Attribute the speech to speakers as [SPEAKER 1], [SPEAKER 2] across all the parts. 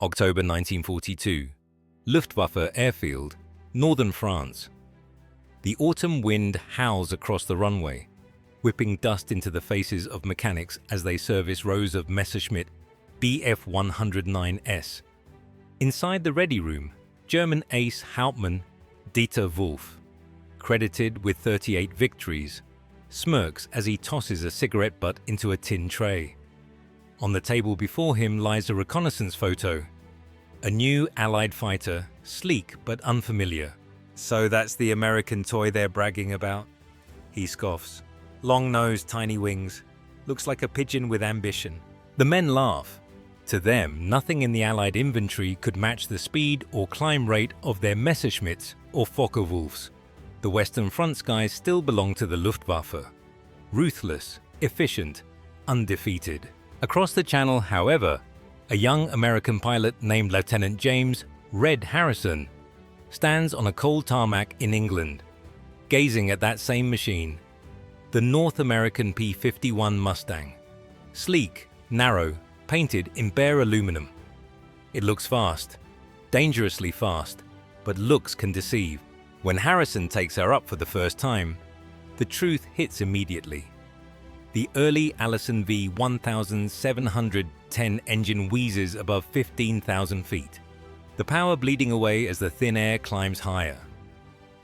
[SPEAKER 1] October 1942. Luftwaffe Airfield, northern France. The autumn wind howls across the runway, whipping dust into the faces of mechanics as they service rows of Messerschmitt Bf-109s. Inside the ready room, German ace Hauptmann Dieter Wolf, credited with 38 victories, smirks as he tosses a cigarette butt into a tin tray. On the table before him lies a reconnaissance photo. A new Allied fighter, sleek but unfamiliar. "So that's the American toy they're bragging about?" He scoffs. "Long nose, tiny wings. Looks like a pigeon with ambition." The men laugh. To them, nothing in the Allied inventory could match the speed or climb rate of their Messerschmitts or Focke-Wulfs. The Western Front skies still belong to the Luftwaffe. Ruthless, efficient, undefeated. Across the channel, however, a young American pilot named Lieutenant James "Red" Harrison stands on a cold tarmac in England, gazing at that same machine, the North American P-51 Mustang. Sleek, narrow, painted in bare aluminum. It looks fast, dangerously fast, but looks can deceive. When Harrison takes her up for the first time, the truth hits immediately. The early Allison V1710 engine wheezes above 15,000 feet, the power bleeding away as the thin air climbs higher.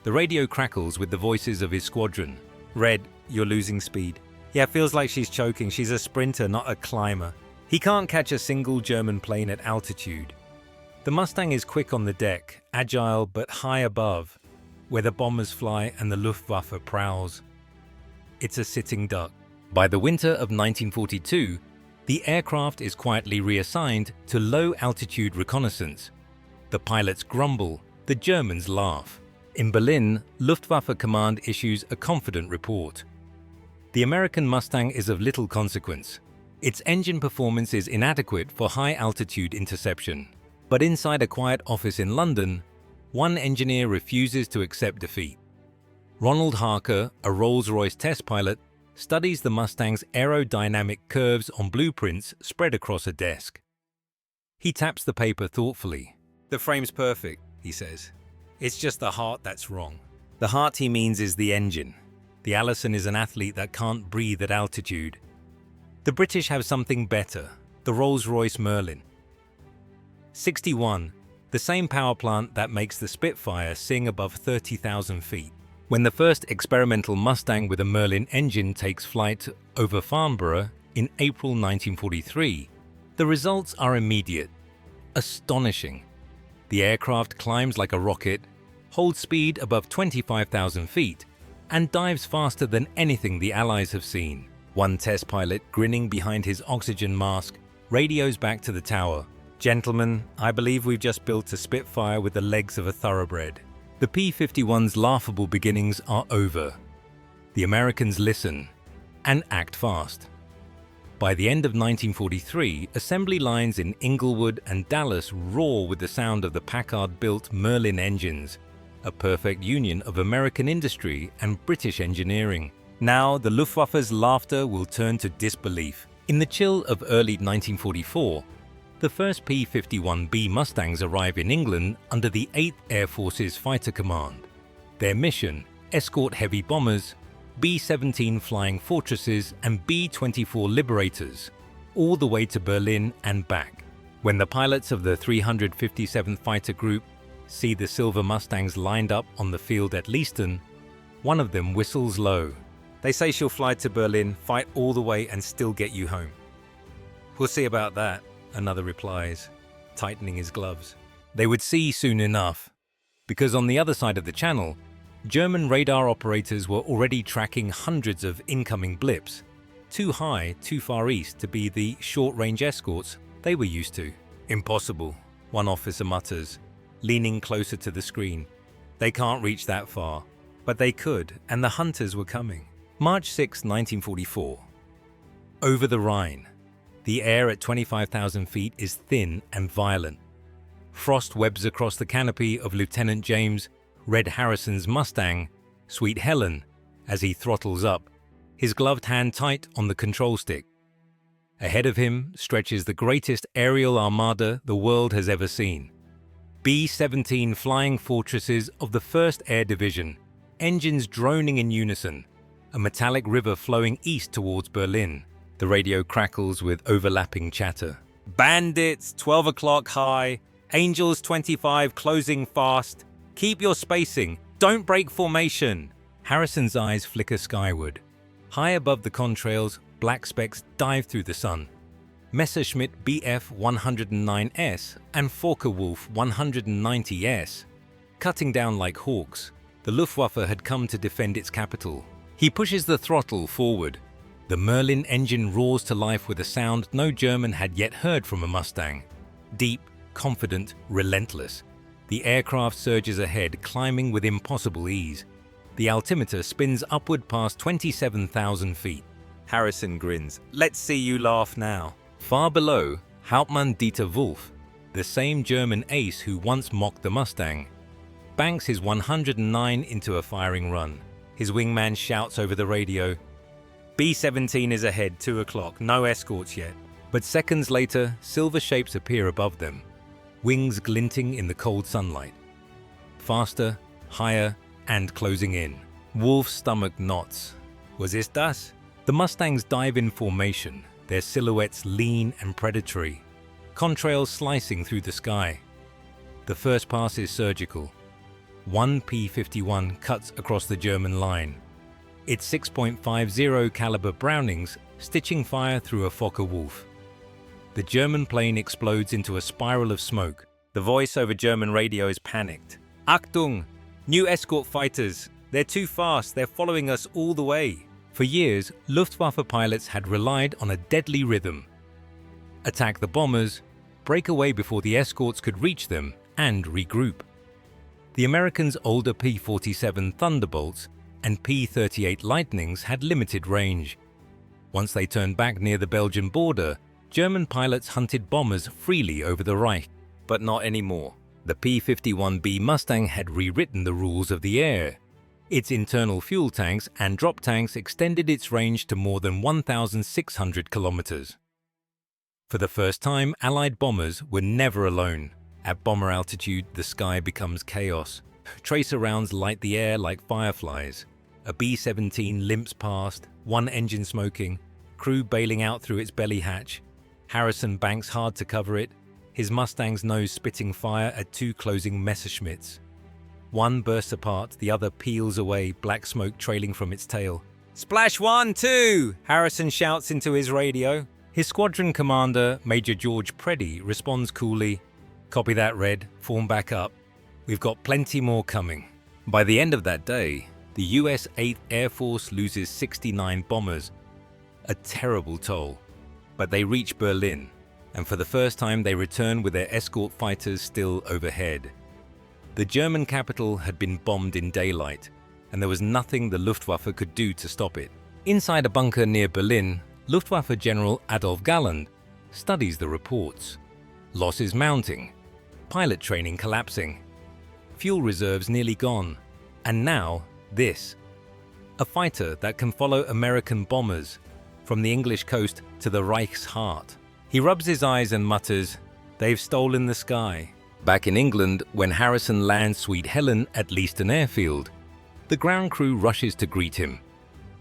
[SPEAKER 1] The radio crackles with the voices of his squadron. "Red, you're losing speed." "Yeah, feels like she's choking. She's a sprinter, not a climber." He can't catch a single German plane at altitude. The Mustang is quick on the deck, agile but high above, where the bombers fly and the Luftwaffe prowls. It's a sitting duck. By the winter of 1942, the aircraft is quietly reassigned to low-altitude reconnaissance. The pilots grumble, the Germans laugh. In Berlin, Luftwaffe Command issues a confident report. The American Mustang is of little consequence. Its engine performance is inadequate for high-altitude interception. But inside a quiet office in London, one engineer refuses to accept defeat. Ronald Harker, a Rolls-Royce test pilot, studies the Mustang's aerodynamic curves on blueprints spread across a desk. He taps the paper thoughtfully. "The frame's perfect," he says. "It's just the heart that's wrong." The heart he means is the engine. The Allison is an athlete that can't breathe at altitude. The British have something better, the Rolls-Royce Merlin. 61, the same power plant that makes the Spitfire sing above 30,000 feet. When the first experimental Mustang with a Merlin engine takes flight over Farnborough in April 1943, the results are immediate, astonishing. The aircraft climbs like a rocket, holds speed above 25,000 feet, and dives faster than anything the Allies have seen. One test pilot, grinning behind his oxygen mask, radios back to the tower. "Gentlemen, I believe we've just built a Spitfire with the legs of a thoroughbred." The P-51's laughable beginnings are over. The Americans listen and act fast. By the end of 1943, assembly lines in Inglewood and Dallas roar with the sound of the Packard-built Merlin engines, a perfect union of American industry and British engineering. Now, the Luftwaffe's laughter will turn to disbelief. In the chill of early 1944, the first P-51B Mustangs arrive in England under the 8th Air Force's Fighter Command. Their mission: escort heavy bombers, B-17 Flying Fortresses and B-24 Liberators, all the way to Berlin and back. When the pilots of the 357th Fighter Group see the silver Mustangs lined up on the field at Leiston, one of them whistles low. "They say she'll fly to Berlin, fight all the way and still get you home." "We'll see about that," another replies, tightening his gloves. They would see soon enough, because on the other side of the channel, German radar operators were already tracking hundreds of incoming blips, too high, too far east to be the short-range escorts they were used to. "Impossible," one officer mutters, leaning closer to the screen. "They can't reach that far." But they could, and the hunters were coming. March 6, 1944. Over the Rhine. The air at 25,000 feet is thin and violent. Frost webs across the canopy of Lieutenant James "Red" Harrison's Mustang, Sweet Helen, as he throttles up, his gloved hand tight on the control stick. Ahead of him stretches the greatest aerial armada the world has ever seen. B-17 flying fortresses of the 1st Air Division, engines droning in unison, a metallic river flowing east towards Berlin. The radio crackles with overlapping chatter. Bandits, 12 o'clock high. Angels 25 closing fast. Keep your spacing. Don't break formation. Harrison's eyes flicker skyward. High above the contrails, black specks dive through the sun. Messerschmitt Bf 109S and Focke-Wulf 190S. Cutting down like hawks, the Luftwaffe had come to defend its capital. He pushes the throttle forward. The Merlin engine roars to life with a sound no German had yet heard from a Mustang. Deep, confident, relentless. The aircraft surges ahead, climbing with impossible ease. The altimeter spins upward past 27,000 feet. Harrison grins. Let's see you laugh now. Far below, Hauptmann Dieter Wolf, the same German ace who once mocked the Mustang, banks his 109 into a firing run. His wingman shouts over the radio, B-17 is ahead, 2 o'clock, no escorts yet. But seconds later, silver shapes appear above them, wings glinting in the cold sunlight. Faster, higher, and closing in. Wolf's stomach knots. Was das? The Mustangs dive in formation, their silhouettes lean and predatory, contrails slicing through the sky. The first pass is surgical. One P-51 cuts across the German line, its 6.50 caliber Brownings stitching fire through a Focke-Wulf. The German plane explodes into a spiral of smoke. The voice over German radio is panicked. Achtung! New escort fighters! They're too fast, they're following us all the way. For years, Luftwaffe pilots had relied on a deadly rhythm. Attack the bombers, break away before the escorts could reach them, and regroup. The Americans' older P-47 Thunderbolts and P-38 Lightnings had limited range. Once they turned back near the Belgian border, German pilots hunted bombers freely over the Reich. But not anymore. The P-51B Mustang had rewritten the rules of the air. Its internal fuel tanks and drop tanks extended its range to more than 1,600 kilometers. For the first time, Allied bombers were never alone. At bomber altitude, the sky becomes chaos. Tracer rounds light the air like fireflies. A B-17 limps past, one engine smoking, crew bailing out through its belly hatch. Harrison banks hard to cover it, his Mustang's nose spitting fire at 2 closing Messerschmitts. One bursts apart, the other peels away, black smoke trailing from its tail. Splash 1, 2! Harrison shouts into his radio. His squadron commander, Major George Preddy, responds coolly, Copy that, Red, form back up. We've got plenty more coming. By the end of that day, the US 8th Air Force loses 69 bombers, a terrible toll. But they reach Berlin, and for the first time they return with their escort fighters still overhead. The German capital had been bombed in daylight, and there was nothing the Luftwaffe could do to stop it. Inside a bunker near Berlin, Luftwaffe General Adolf Galland studies the reports. Losses mounting, pilot training collapsing, fuel reserves nearly gone, and now this. A fighter that can follow American bombers from the English coast to the Reich's heart. He rubs his eyes and mutters, "They've stolen the sky." Back in England, when Harrison lands Sweet Helen at Leiston Airfield, the ground crew rushes to greet him.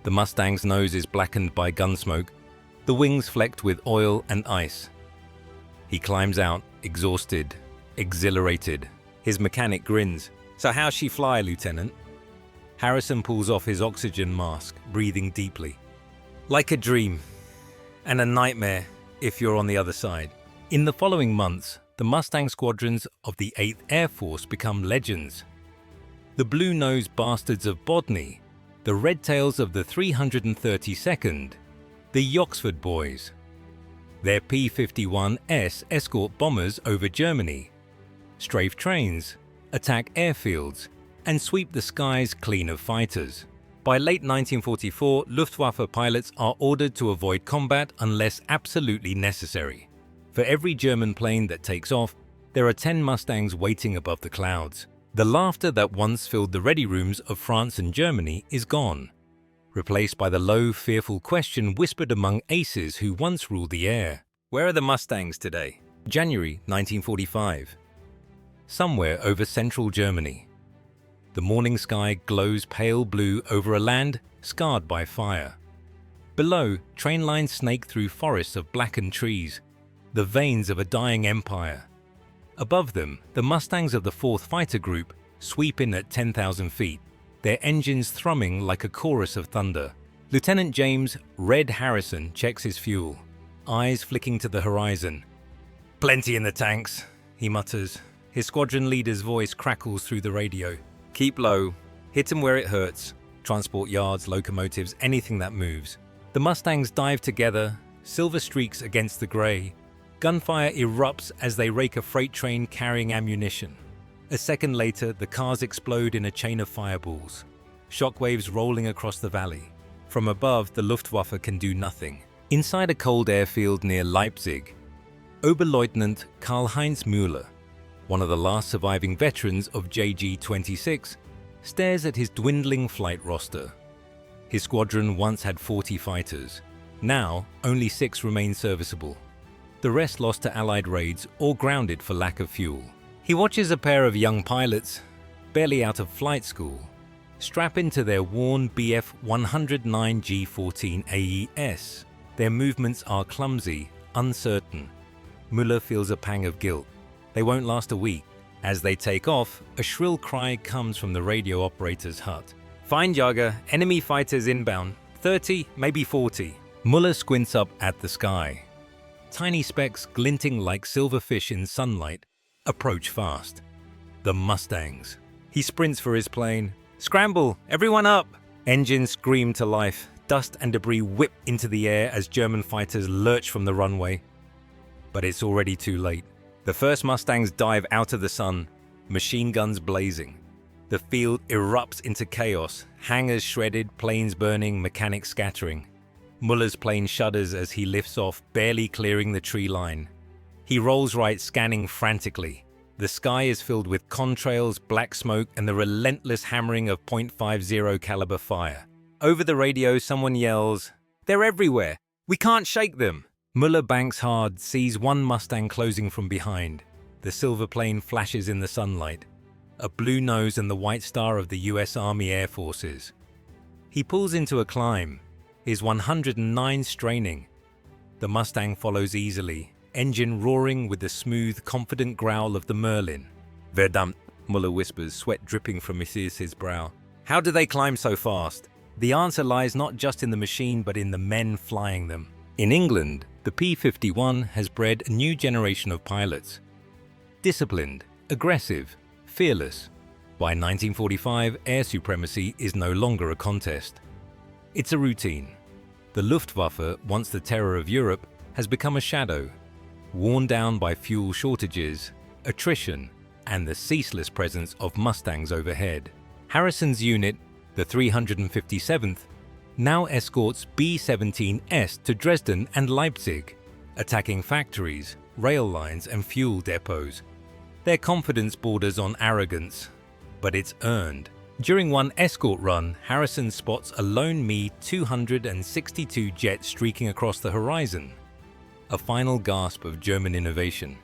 [SPEAKER 1] The Mustang's nose is blackened by gunsmoke, the wings flecked with oil and ice. He climbs out, exhausted, exhilarated. His mechanic grins. "So how's she fly, Lieutenant?" Harrison pulls off his oxygen mask, breathing deeply. "Like a dream, and a nightmare if you're on the other side." In the following months, the Mustang squadrons of the 8th Air Force become legends. The blue-nosed bastards of Bodny, the red tails of the 332nd, the Yoxford Boys. Their P-51S escort bombers over Germany, strafe trains, attack airfields, and sweep the skies clean of fighters. By late 1944, Luftwaffe pilots are ordered to avoid combat unless absolutely necessary. For every German plane that takes off, there are 10 Mustangs waiting above the clouds. The laughter that once filled the ready rooms of France and Germany is gone. replaced by the low, fearful question whispered among aces who once ruled the air. Where are the Mustangs today? January 1945. Somewhere over central Germany. The morning sky glows pale blue over a land scarred by fire. Below, train lines snake through forests of blackened trees, the veins of a dying empire. Above them, the Mustangs of the 4th Fighter Group sweep in at 10,000 feet, their engines thrumming like a chorus of thunder. Lieutenant James "Red" Harrison checks his fuel, eyes flicking to the horizon. "Plenty in the tanks," he mutters. His squadron leader's voice crackles through the radio. "Keep low. Hit 'em where it hurts. Transport yards, locomotives, anything that moves." The Mustangs dive together, silver streaks against the grey. Gunfire erupts as they rake a freight train carrying ammunition. A second later, the cars explode in a chain of fireballs, shockwaves rolling across the valley. From above, the Luftwaffe can do nothing. Inside a cold airfield near Leipzig, Oberleutnant Karl-Heinz Müller, one of the last surviving veterans of JG-26, stares at his dwindling flight roster. His squadron once had 40 fighters. Now, only 6 remain serviceable. The rest lost to Allied raids or grounded for lack of fuel. He watches a pair of young pilots, barely out of flight school, strap into their worn Bf 109 G14 AES. Their movements are clumsy, uncertain. Müller feels a pang of guilt. They won't last a week. As they take off, a shrill cry comes from the radio operator's hut. "Feindjäger, enemy fighters inbound. 30, maybe 40. Müller squints up at the sky. Tiny specks glinting like silver fish in sunlight approach fast. The Mustangs. He sprints for his plane. "Scramble! Everyone up!" Engines scream to life. Dust and debris whip into the air as German fighters lurch from the runway. But it's already too late. The first Mustangs dive out of the sun, machine guns blazing. The field erupts into chaos, hangars shredded, planes burning, mechanics scattering. Muller's plane shudders as he lifts off, barely clearing the tree line. He rolls right, scanning frantically. The sky is filled with contrails, black smoke, and the relentless hammering of .50 caliber fire. Over the radio, someone yells, "They're everywhere! We can't shake them!" Muller banks hard, sees one Mustang closing from behind. The silver plane flashes in the sunlight, a blue nose and the white star of the US Army Air Forces. He pulls into a climb, his 109 straining. The Mustang follows easily, engine roaring with the smooth, confident growl of the Merlin. "Verdammt," Muller whispers, sweat dripping from his brow. "How do they climb so fast?" The answer lies not just in the machine, but in the men flying them. In England, the P-51 has bred a new generation of pilots. Disciplined, aggressive, fearless. By 1945, air supremacy is no longer a contest. It's a routine. The Luftwaffe, once the terror of Europe, has become a shadow, worn down by fuel shortages, attrition, and the ceaseless presence of Mustangs overhead. Harrison's unit, the 357th, now escorts B-17S to Dresden and Leipzig, attacking factories, rail lines, and fuel depots. Their confidence borders on arrogance, but it's earned. During one escort run, Harrison spots a lone Me-262 jet streaking across the horizon, a final gasp of German innovation.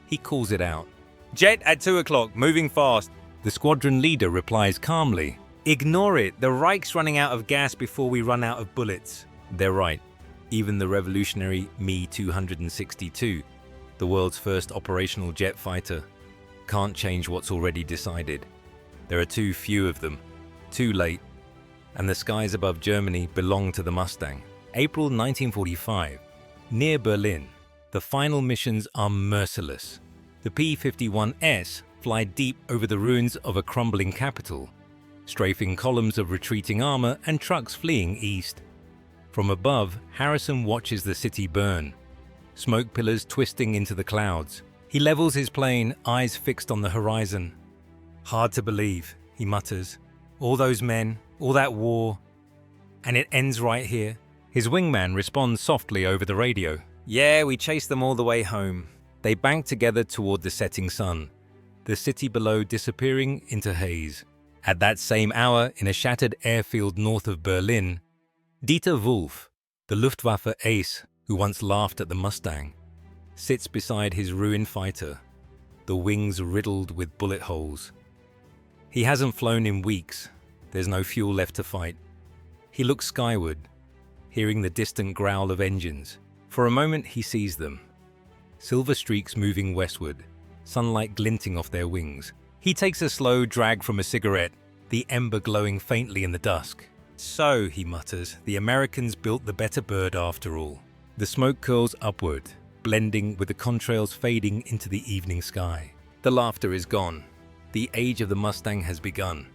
[SPEAKER 1] He calls it out. "Jet at 2 o'clock, moving fast." The squadron leader replies calmly, "Ignore it, the Reich's running out of gas before we run out of bullets." They're right. Even the revolutionary Me-262, the world's first operational jet fighter, can't change what's already decided. There are too few of them, too late, and the skies above Germany belong to the Mustang. April 1945, near Berlin, the final missions are merciless. The P-51S fly deep over the ruins of a crumbling capital, strafing columns of retreating armor and trucks fleeing east. From above, Harrison watches the city burn, smoke pillars twisting into the clouds. He levels his plane, eyes fixed on the horizon. "Hard to believe," he mutters. "All those men, all that war, and it ends right here." His wingman responds softly over the radio. "Yeah, we chased them all the way home." They bank together toward the setting sun, the city below disappearing into haze. At that same hour, in a shattered airfield north of Berlin, Dieter Wolf, the Luftwaffe ace who once laughed at the Mustang, sits beside his ruined fighter, the wings riddled with bullet holes. He hasn't flown in weeks. There's no fuel left to fight. He looks skyward, hearing the distant growl of engines. For a moment, he sees them. Silver streaks moving westward, sunlight glinting off their wings. He takes a slow drag from a cigarette, the ember glowing faintly in the dusk. So, he mutters, the Americans built the better bird after all. The smoke curls upward, blending with the contrails fading into the evening sky. The laughter is gone. The age of the Mustang has begun.